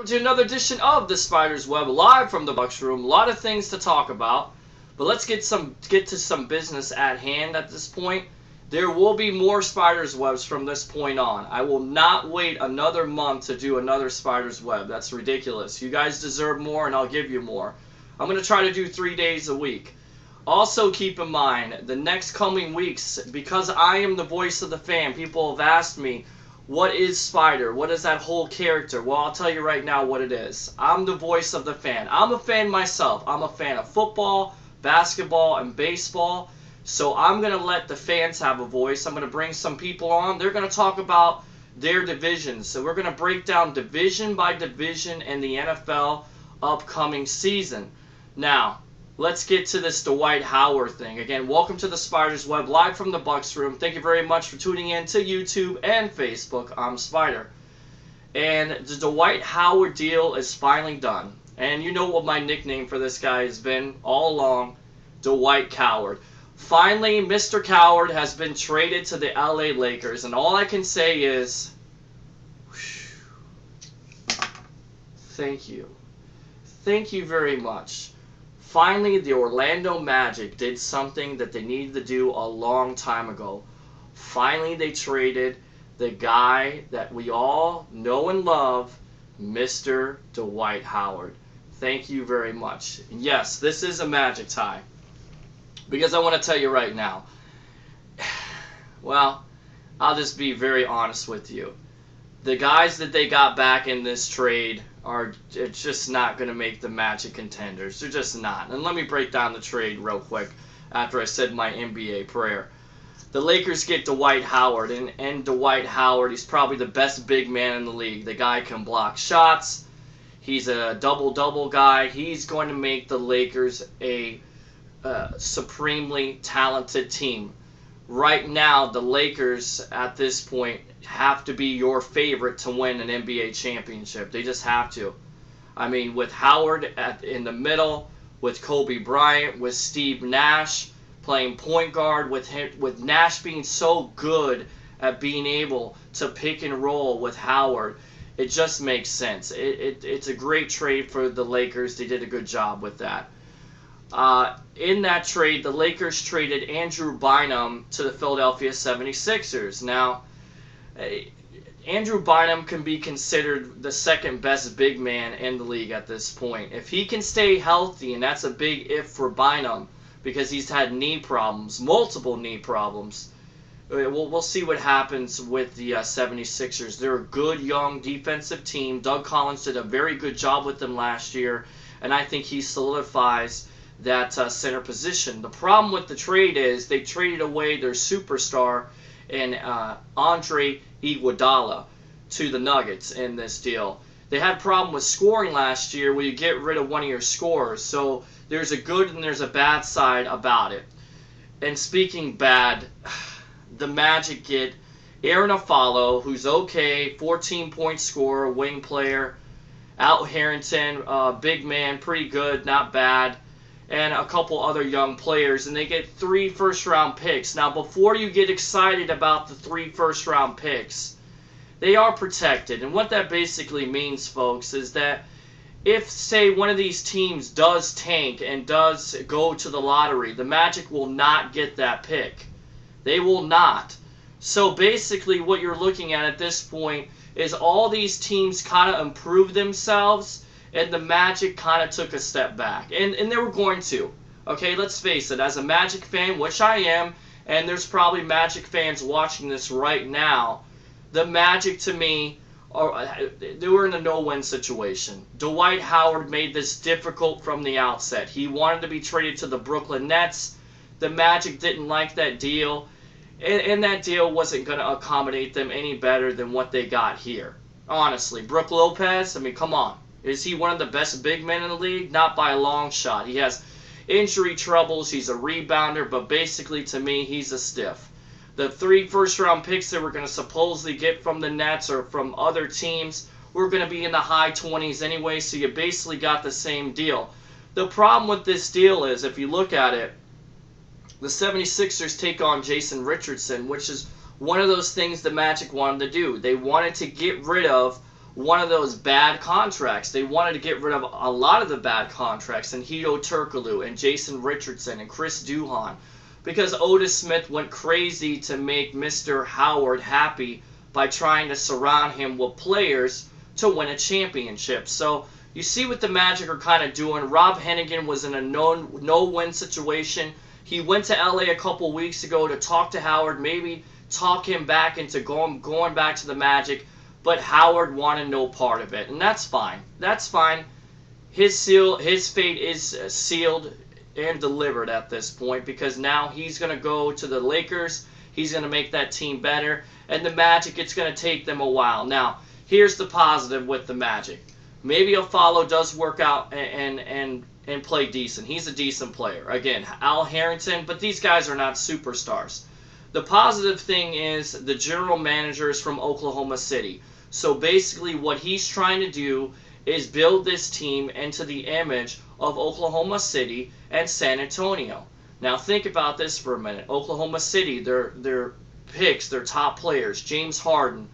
to another edition of the Spyder's Web, live from the Bucs room. A lot of things to talk about, but let's get to some business at hand at this point. There will be more Spyder's Webs from this point on. I will not wait another month to do another Spyder's Web. That's ridiculous. You guys deserve more, and I'll give you more. I'm going to try to do 3 days a week. Also, keep in mind, the next coming weeks, because I am the voice of the fan, people have asked me, what is Spyder? What is that whole character? Well, I'll tell you right now what it is. I'm the voice of the fan. I'm a fan myself. I'm a fan of football, basketball, and baseball. So I'm going to let the fans have a voice. I'm going to bring some people on. They're going to talk about their divisions. So we're going to break down division by division in the NFL upcoming season. Now, let's get to this Dwight Howard thing. Again, welcome to the Spyder's Web, live from the Bucs room. Thank you very much for tuning in to YouTube and Facebook. I'm Spyder. And the Dwight Howard deal is finally done. And you know what my nickname for this guy has been all along, Dwight Coward. Finally, Mr. Coward has been traded to the LA Lakers. And all I can say is, thank you. Thank you very much. Finally, the Orlando Magic did something that they needed to do a long time ago. Finally, they traded the guy that we all know and love, Mr. Dwight Howard. Thank you very much. Yes, this is a Magic tie. Because I want to tell you right now, well, I'll just be very honest with you. The guys that they got back in this trade it's just not going to make the Magic contenders. They're just not. And let me break down the trade real quick after I said my NBA prayer. The Lakers get Dwight Howard, and Dwight Howard, he's probably the best big man in the league. The guy can block shots. He's a double-double guy. He's going to make the Lakers a supremely talented team. Right now, the Lakers, at this point, have to be your favorite to win an NBA championship. They just have to. I mean, with Howard in the middle, with Kobe Bryant, with Steve Nash playing point guard, with Nash being so good at being able to pick and roll with Howard, it just makes sense. It's a great trade for the Lakers. They did a good job with that. In that trade, the Lakers traded Andrew Bynum to the Philadelphia 76ers. Now, Andrew Bynum can be considered the second best big man in the league at this point. If he can stay healthy, and that's a big if for Bynum, because he's had knee problems, multiple knee problems, we'll see what happens with the 76ers. They're a good, young defensive team. Doug Collins did a very good job with them last year, and I think he solidifies that center position. The problem with the trade is they traded away their superstar in Andre Iguodala to the Nuggets in this deal. They had a problem with scoring last year where you get rid of one of your scorers. So there's a good and there's a bad side about it. And speaking bad, the Magic get Aaron Aflalo, who's okay, 14-point scorer, wing player. Al Harrington, big man, pretty good, not bad. And a couple other young players, and they get 3 first-round picks. Now, before you get excited about the 3 first-round picks, they are protected. And what that basically means, folks, is that if, say, one of these teams does tank and does go to the lottery, the Magic will not get that pick. They will not. So basically what you're looking at this point is all these teams kind of improve themselves, and the Magic kind of took a step back. And they were going to. Okay, let's face it. As a Magic fan, which I am, and there's probably Magic fans watching this right now, the Magic, to me, they were in a no-win situation. Dwight Howard made this difficult from the outset. He wanted to be traded to the Brooklyn Nets. The Magic didn't like that deal. And that deal wasn't going to accommodate them any better than what they got here. Honestly, Brook Lopez, I mean, come on. Is he one of the best big men in the league? Not by a long shot. He has injury troubles. He's a rebounder, but basically, to me, he's a stiff. The 3 first-round picks that we're going to supposedly get from the Nets or from other teams, we're going to be in the high 20s anyway, so you basically got the same deal. The problem with this deal is, if you look at it, the 76ers take on Jason Richardson, which is one of those things the Magic wanted to do. They wanted to get rid of one of those bad contracts. They wanted to get rid of a lot of the bad contracts, and Hito Turkoglu and Jason Richardson and Chris Duhon, because Otis Smith went crazy to make Mr. Howard happy by trying to surround him with players to win a championship. So you see what the Magic are kind of doing. Rob Hennigan was in a no-win situation. He went to LA a couple weeks ago to talk to Howard, maybe talk him back into going back to the Magic, but Howard wanted no part of it, and that's fine. That's fine. His fate is sealed and delivered at this point, because now he's going to go to the Lakers. He's going to make that team better, and the Magic, it's going to take them a while. Now, here's the positive with the Magic. Maybe Afalo does work out and play decent. He's a decent player. Again, Al Harrington, but these guys are not superstars. The positive thing is the general manager is from Oklahoma City. So basically what he's trying to do is build this team into the image of Oklahoma City and San Antonio. Now think about this for a minute. Oklahoma City, their picks, their top players, James Harden,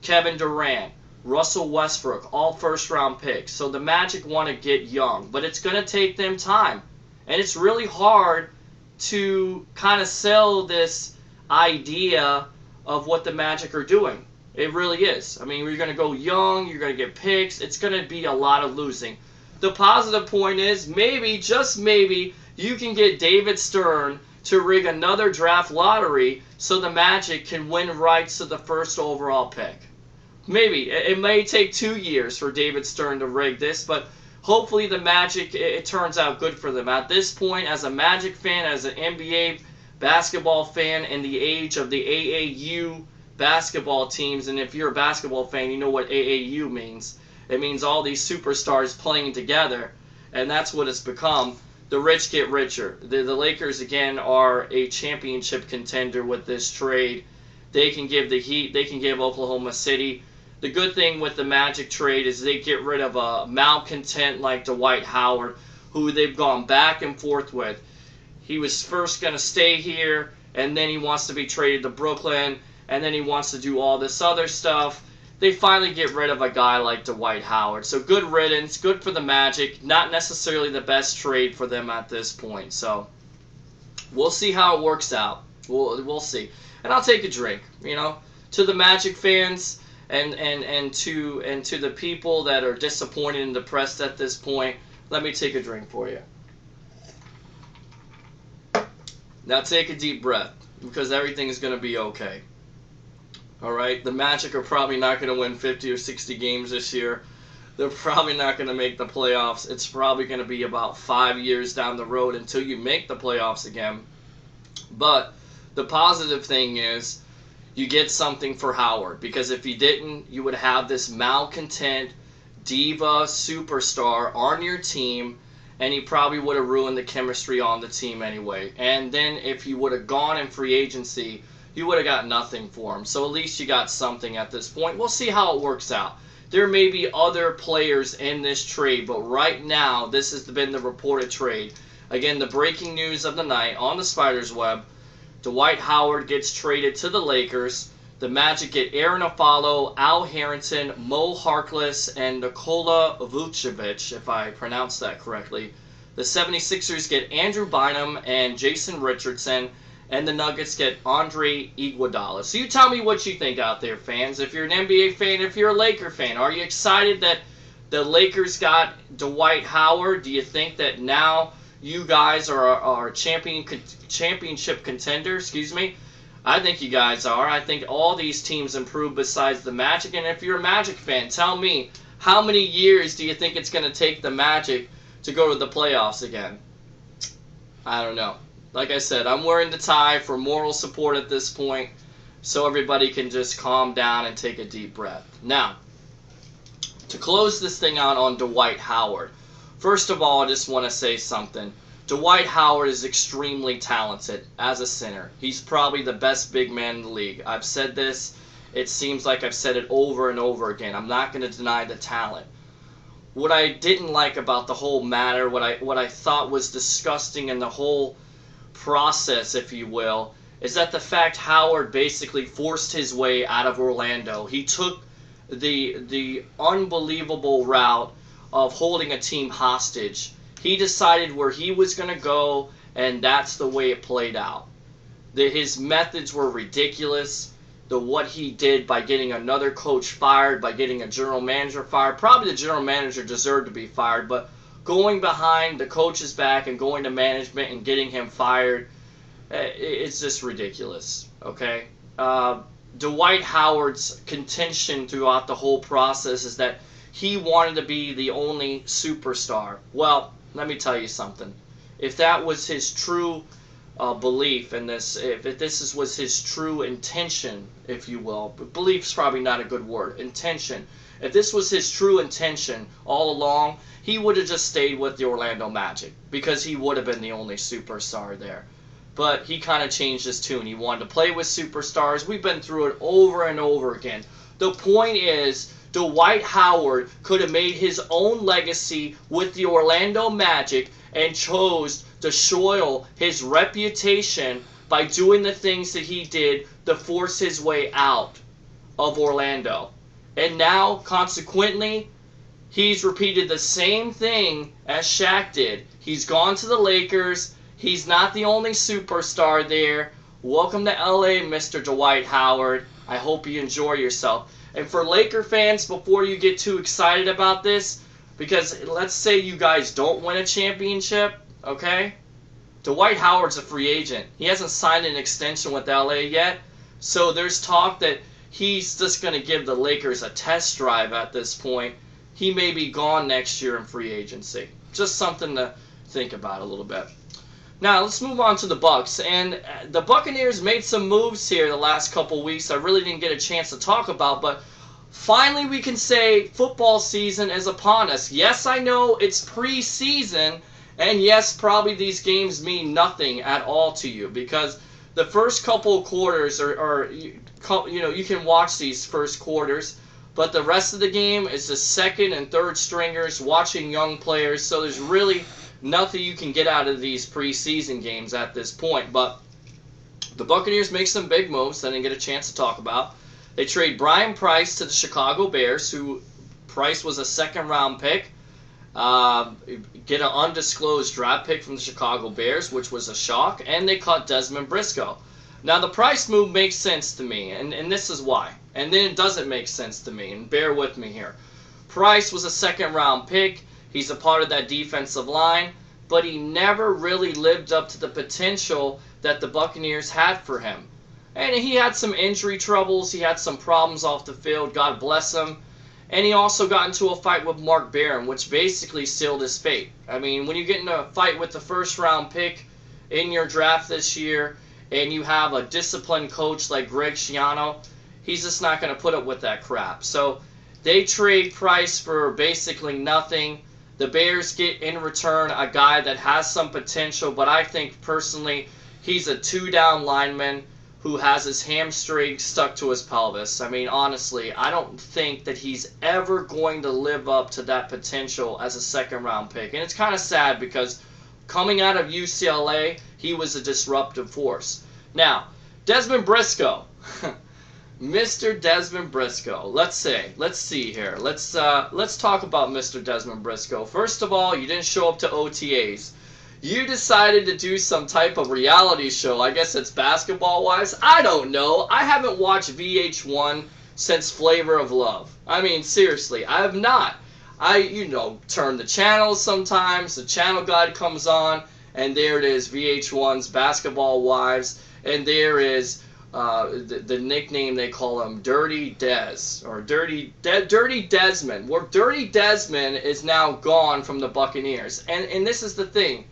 Kevin Durant, Russell Westbrook, all first-round picks. So the Magic want to get young, but it's going to take them time. And it's really hard to kind of sell this idea of what the Magic are doing. It really is. I mean, you're going to go young, you're going to get picks. It's going to be a lot of losing. The positive point is maybe, just maybe, you can get David Stern to rig another draft lottery so the Magic can win rights to the first overall pick. Maybe. It may take 2 years for David Stern to rig this, but hopefully the Magic, it turns out good for them. At this point, as a Magic fan, as an NBA basketball fan in the age of the AAU basketball teams, and if you're a basketball fan, you know what AAU means. It means all these superstars playing together, and that's what it's become. The rich get richer. The Lakers, again, are a championship contender with this trade. They can give the Heat, they can give Oklahoma City. The good thing with the Magic trade is they get rid of a malcontent like Dwight Howard, who they've gone back and forth with. He was first going to stay here, and then he wants to be traded to Brooklyn, and then he wants to do all this other stuff. They finally get rid of a guy like Dwight Howard. So good riddance, good for the Magic. Not necessarily the best trade for them at this point. So we'll see how it works out. We'll see. And I'll take a drink, to the Magic fans and to the people that are disappointed and depressed at this point. Let me take a drink for you. Now take a deep breath, because everything is going to be okay. All right, the Magic are probably not going to win 50 or 60 games this year. They're probably not going to make the playoffs. It's probably going to be about 5 years down the road until you make the playoffs again. But the positive thing is you get something for Howard, because if you didn't, you would have this malcontent diva superstar on your team, and he probably would have ruined the chemistry on the team anyway. And then if you would have gone in free agency, you would have got nothing for him. So at least you got something at this point. We'll see how it works out. There may be other players in this trade, but right now, this has been the reported trade. Again, the breaking news of the night on the Spyder's web: Dwight Howard gets traded to the Lakers. The Magic get Aaron Afalo, Al Harrington, Mo Harkless, and Nikola Vucevic, if I pronounced that correctly. The 76ers get Andrew Bynum and Jason Richardson, and the Nuggets get Andre Iguodala. So you tell me what you think out there, fans. If you're an NBA fan, if you're a Laker fan, are you excited that the Lakers got Dwight Howard? Do you think that now you guys are championship contenders? I think you guys are. I think all these teams improve besides the Magic. And if you're a Magic fan, tell me, how many years do you think it's going to take the Magic to go to the playoffs again? I don't know. Like I said, I'm wearing the tie for moral support at this point, so everybody can just calm down and take a deep breath. Now, to close this thing out on Dwight Howard, first of all, I just want to say something. Dwight Howard is extremely talented as a center. He's probably the best big man in the league. I've said this. It seems like I've said it over and over again. I'm not going to deny the talent. What I didn't like about the whole matter, what I thought was disgusting in the whole process, if you will, is that the fact Howard basically forced his way out of Orlando. He took the unbelievable route of holding a team hostage. He decided where he was going to go, and that's the way it played out. His methods were ridiculous. What he did by getting another coach fired, by getting a general manager fired. Probably the general manager deserved to be fired, but going behind the coach's back and going to management and getting him fired, it's just ridiculous, okay? Dwight Howard's contention throughout the whole process is that he wanted to be the only superstar. Well, let me tell you something. If that was his true belief in this, if this was his true intention, if you will, but belief's probably not a good word, intention. If this was his true intention all along, he would have just stayed with the Orlando Magic because he would have been the only superstar there. But he kind of changed his tune. He wanted to play with superstars. We've been through it over and over again. The point is, Dwight Howard could have made his own legacy with the Orlando Magic and chose to soil his reputation by doing the things that he did to force his way out of Orlando. And now, consequently, he's repeated the same thing as Shaq did. He's gone to the Lakers. He's not the only superstar there. Welcome to LA, Mr. Dwight Howard. I hope you enjoy yourself. And for Laker fans, before you get too excited about this, because let's say you guys don't win a championship, okay? Dwight Howard's a free agent. He hasn't signed an extension with LA yet. So there's talk that he's just going to give the Lakers a test drive at this point. He may be gone next year in free agency. Just something to think about a little bit. Now, let's move on to the Bucs. And the Buccaneers made some moves here the last couple weeks I really didn't get a chance to talk about, but finally we can say football season is upon us. Yes, I know it's preseason, and yes, probably these games mean nothing at all to you because the first couple of quarters are you can watch these first quarters, but the rest of the game is the second and third stringers watching young players, so there's really nothing you can get out of these preseason games at this point. But the Buccaneers make some big moves that I didn't get a chance to talk about. They trade Brian Price to the Chicago Bears, who Price was a second-round pick. Get an undisclosed draft pick from the Chicago Bears, which was a shock. And they cut Desmond Briscoe. Now, the Price move makes sense to me, and this is why. And then it doesn't make sense to me, and bear with me here. Price was a second-round pick. He's a part of that defensive line, but he never really lived up to the potential that the Buccaneers had for him. And he had some injury troubles. He had some problems off the field. God bless him. And he also got into a fight with Mark Barron, which basically sealed his fate. I mean, when you get in a fight with the first-round pick in your draft this year and you have a disciplined coach like Greg Schiano, he's just not going to put up with that crap. So they trade Price for basically nothing. The Bears get in return a guy that has some potential, but I think personally he's a two-down lineman who has his hamstring stuck to his pelvis. I mean, honestly, I don't think that he's ever going to live up to that potential as a second-round pick. And it's kind of sad because coming out of UCLA, he was a disruptive force. Now, Desmond Briscoe. Mr. Desmond Briscoe. Let's see here. Let's talk about Mr. Desmond Briscoe. First of all, you didn't show up to OTAs. You decided to do some type of reality show. I guess it's basketball-wise. I don't know. I haven't watched VH1 since Flavor of Love. I mean, seriously, I have not. I turn the channels sometimes. The channel guide comes on, and there it is, VH1's Basketball Wives, and there is the nickname they call him, Dirty Des, or Dirty Desmond. Well, Dirty Desmond is now gone from the Buccaneers, and this is the thing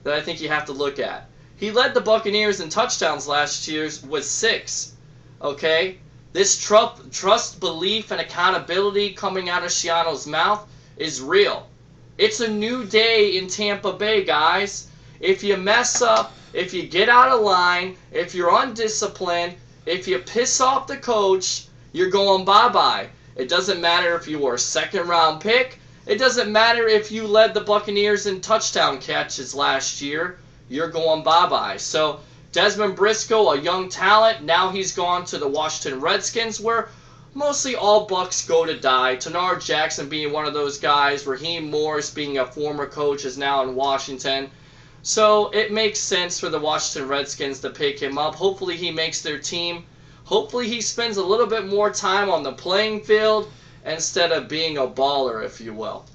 that I think you have to look at. He led the Buccaneers in touchdowns last year with 6. Okay, this trust, belief, and accountability coming out of Schiano's mouth is real. It's a new day in Tampa Bay, guys. If you mess up, if you get out of line, if you're undisciplined, if you piss off the coach, you're going bye-bye. It doesn't matter if you were a second-round pick. It doesn't matter if you led the Buccaneers in touchdown catches last year. You're going bye-bye. So Desmond Briscoe, a young talent, now he's gone to the Washington Redskins, where mostly all Bucs go to die. Tenard Jackson being one of those guys. Raheem Morris being a former coach is now in Washington. So it makes sense for the Washington Redskins to pick him up. Hopefully he makes their team. Hopefully he spends a little bit more time on the playing field instead of being a baller, if you will.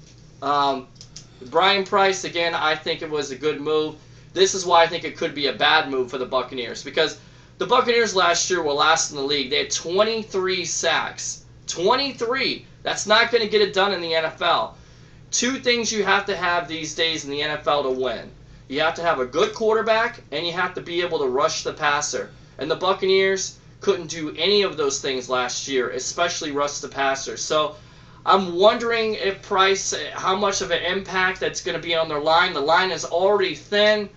Brian Price, again, I think it was a good move. This is why I think it could be a bad move for the Buccaneers, because the Buccaneers last year were last in the league. They had 23 sacks. 23! That's not going to get it done in the NFL. Two things you have to have these days in the NFL to win. You have to have a good quarterback, and you have to be able to rush the passer. And the Buccaneers couldn't do any of those things last year, especially rush the passer. So I'm wondering if Price, how much of an impact that's going to be on their line. The line is already thin.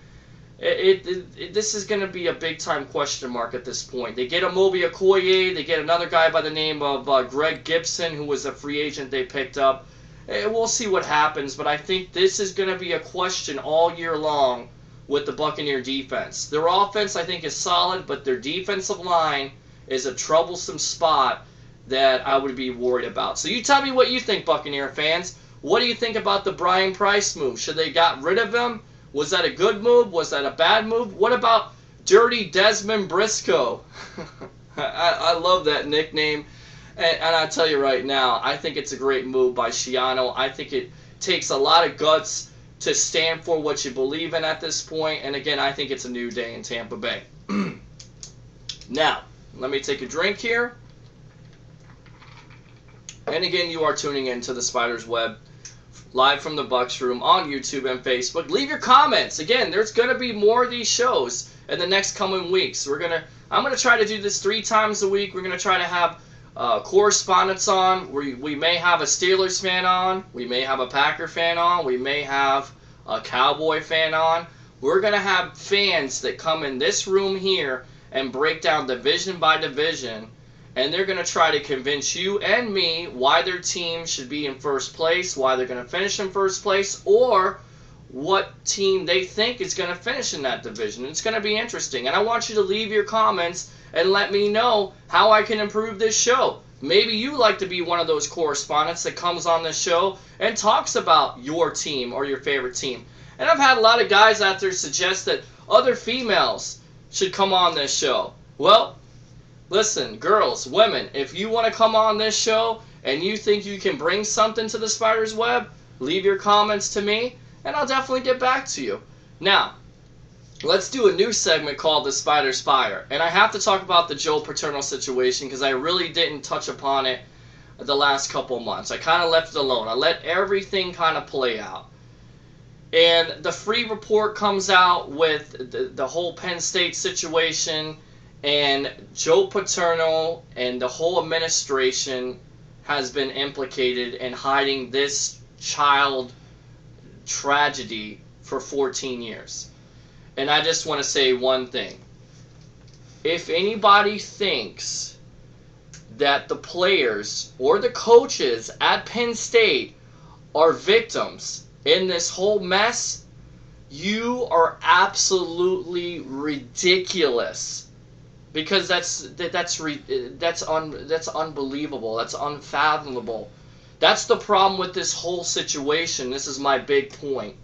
This is going to be a big-time question mark at this point. They get Amobi Okoye. They get another guy by the name of Greg Gibson, who was a free agent they picked up. We'll see what happens, but I think this is going to be a question all year long with the Buccaneer defense. Their offense, I think, is solid, but their defensive line is a troublesome spot that I would be worried about. So you tell me what you think, Buccaneer fans. What do you think about the Brian Price move? Should they got rid of him? Was that a good move? Was that a bad move? What about Dirty Desmond Briscoe? I love that nickname. And I'll tell you right now, I think it's a great move by Schiano. I think it takes a lot of guts to stand for what you believe in at this point. And again, I think it's a new day in Tampa Bay. Now, let me take a drink here. And again, you are tuning in to the Spyder's Web, live from the Bucs Room on YouTube and Facebook. Leave your comments. Again, there's going to be more of these shows in the next coming weeks. I'm going to try to do this 3 times a week. We're going to try to have correspondents on. We may have a Steelers fan on. We may have a Packer fan on. We may have a Cowboy fan on. We're going to have fans that come in this room here and break down division by division. And they're going to try to convince you and me why their team should be in first place, why they're going to finish in first place, or what team they think is going to finish in that division. It's going to be interesting. And I want you to leave your comments and let me know how I can improve this show. Maybe you like to be one of those correspondents that comes on this show and talks about your team or your favorite team. And I've had a lot of guys out there suggest that other females should come on this show. Well, listen, girls, women, if you want to come on this show and you think you can bring something to the Spyder's Web, leave your comments to me, and I'll definitely get back to you. Now, let's do a new segment called the Spyder's Fire. And I have to talk about the Joe Paterno situation because I really didn't touch upon it the last couple months. I kind of left it alone. I let everything kind of play out. And the free report comes out with the whole Penn State situation, and Joe Paterno and the whole administration has been implicated in hiding this child tragedy for 14 years. And I just want to say one thing. If anybody thinks that the players or the coaches at Penn State are victims in this whole mess, you are absolutely ridiculous. Because that's unbelievable. That's unfathomable. That's the problem with this whole situation. This is my big point.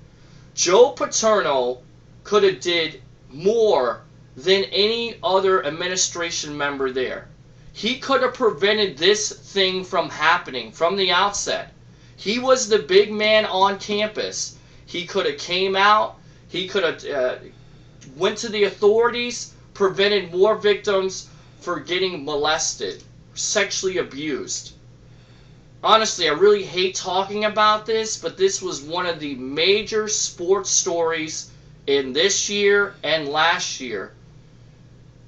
Joe Paterno could have did more than any other administration member there. He could have prevented this thing from happening from the outset. He was the big man on campus. He could have came out. He could have went to the authorities, prevented more victims for getting molested, sexually abused. Honestly, I really hate talking about this, but this was one of the major sports stories in this year and last year.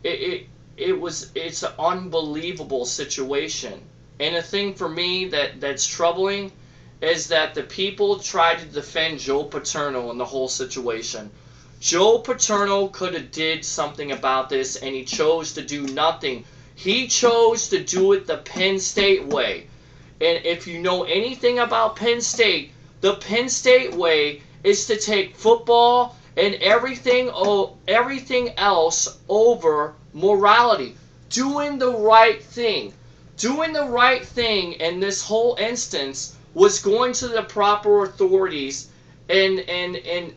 It's an unbelievable situation. And the thing for me that's troubling is that the people tried to defend Joe Paterno in the whole situation. Joe Paterno could have did something about this, and he chose to do nothing. He chose to do it the Penn State way. And if you know anything about Penn State, the Penn State way is to take football and everything else over morality. Doing the right thing. doing the right thing in this whole instance was going to the proper authorities and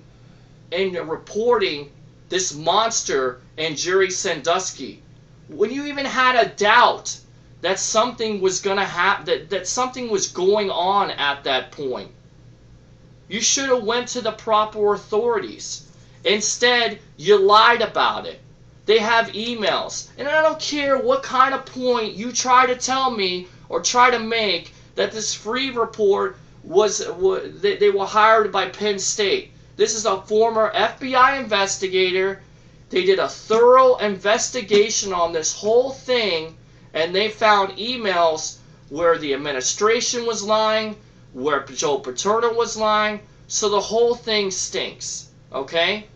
reporting this monster and Jerry Sandusky. When you even had a doubt that something was going to happen, that something was going on at that point, you should have went to the proper authorities. Instead, you lied about it. They have emails. And I don't care what kind of point you try to tell me or try to make that this free report they were hired by Penn State. This is a former FBI investigator. They did a thorough investigation on this whole thing, and they found emails where the administration was lying, where Joe Paterno was lying, so the whole thing stinks, okay?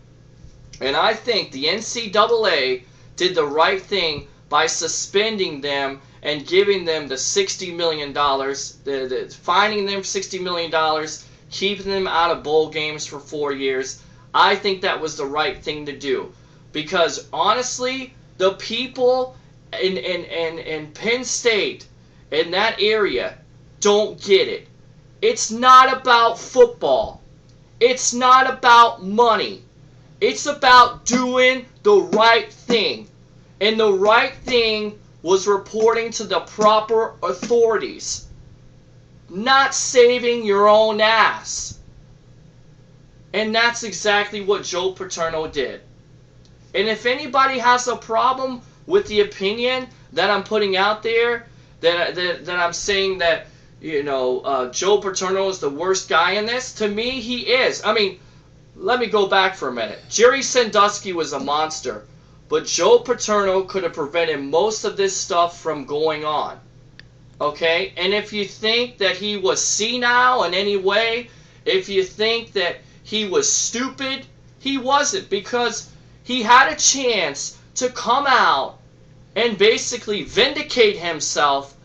And I think the NCAA did the right thing by suspending them and giving them the $60 million, fining them $60 million, keeping them out of bowl games for 4 years. I think that was the right thing to do. Because honestly, the people in Penn State, in that area, don't get it. It's not about football. It's not about money. It's about doing the right thing. And the right thing was reporting to the proper authorities. Not saving your own ass. And that's exactly what Joe Paterno did. And if anybody has a problem with the opinion that I'm putting out there, that I'm saying that, Joe Paterno is the worst guy in this, to me, he is. I mean, let me go back for a minute. Jerry Sandusky was a monster, but Joe Paterno could have prevented most of this stuff from going on. Okay? And if you think that he was senile in any way, if you think that he was stupid, he wasn't, because he had a chance to come out and basically vindicate himself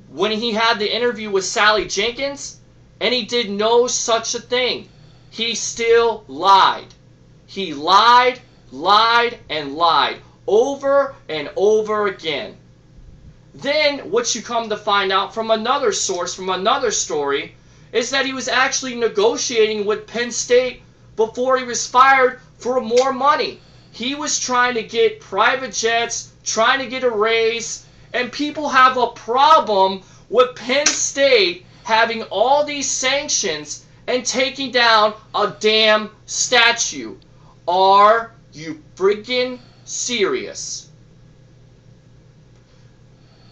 when he had the interview with Sally Jenkins, and he did no such a thing. He still lied. He lied, and lied over and over again. Then what you come to find out from another source, from another story, is that he was actually negotiating with Penn State before he was fired for more money. He was trying to get private jets, trying to get a raise, and people have a problem with Penn State having all these sanctions and taking down a damn statue. Are you freaking serious?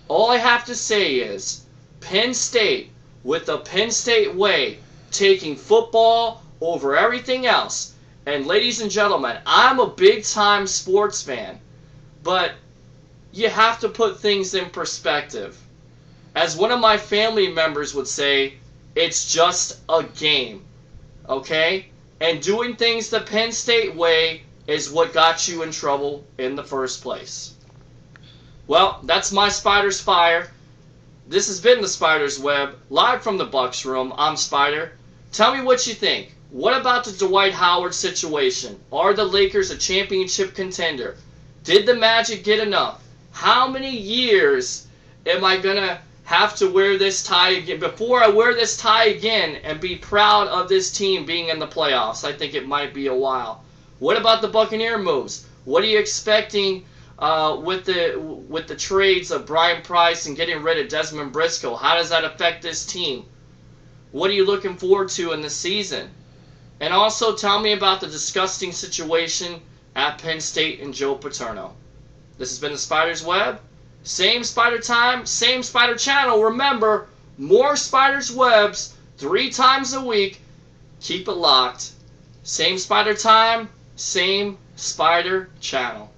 All I have to say is, Penn State, with the Penn State way, taking football over everything else. And ladies and gentlemen, I'm a big-time sports fan, but you have to put things in perspective. As one of my family members would say, it's just a game, okay? And doing things the Penn State way is what got you in trouble in the first place. Well, that's my Spyder's Fire. This has been the Spyder's Web, live from the Bucs room. I'm Spyder. Tell me what you think. What about the Dwight Howard situation? Are the Lakers a championship contender? Did the Magic get enough? How many years am I going to have to wear this tie again before I wear this tie again and be proud of this team being in the playoffs? I think it might be a while. What about the Buccaneer moves? What are you expecting with the trades of Brian Price and getting rid of Desmond Briscoe? How does that affect this team? What are you looking forward to in the season? And also tell me about the disgusting situation at Penn State and Joe Paterno. This has been the Spyder's Web. Same Spyder time, same Spyder channel. Remember, more Spyder's Webs 3 times a week. Keep it locked. Same Spyder time, same Spyder channel.